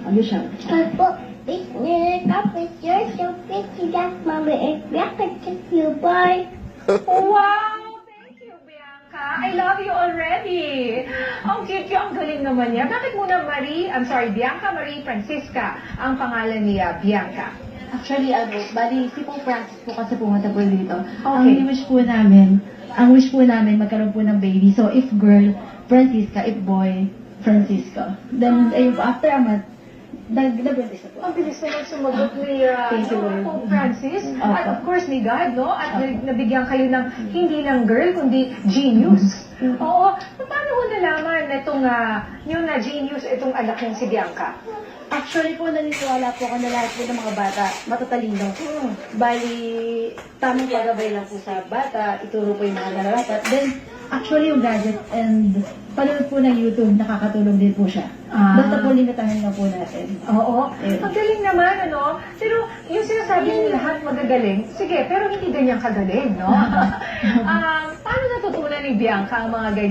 Alicia. Opo, tapos you're so pretty that mommy and Bianca took you, boy. Wow! Thank you, Bianca. I love you already. Ang cute yung ang galing naman niya. Bakit muna Bianca Marie Francisca ang pangalan niya, Bianca? Actually, bali, si Pope Francis po kasi pumunta po dito. Okay. Ang wish po namin, magkaroon po ng baby. So, if girl, Francisca, if boy, Francisco. Then, ayun po, after a month, nag-buntis na po. Ang bilis naman sumagot ni Thank you, Lord. Pope Francis. Opo. At of course ni God, no? At nabigyan kayo ng hindi lang girl, kundi genius. Oo. Paano mo nalaman na itong yung genius, itong anak niyang si Bianca? Actually po, naniniwala po ako na lahat po ng mga bata matatalino. Bali, tamang paggabay lang po sa bata, ituro po yung mga nararapat. Then, actually yung gadget and panood po ng YouTube, nakakatulong din po siya. Basta po limitahan na po natin. Oo. Ang galing naman, ano? Pero yung sinasabi niyo lahat magagaling, sige, pero hindi ganyan kagaling, no? Paano natutunan ni Bianca ang mga ganyan?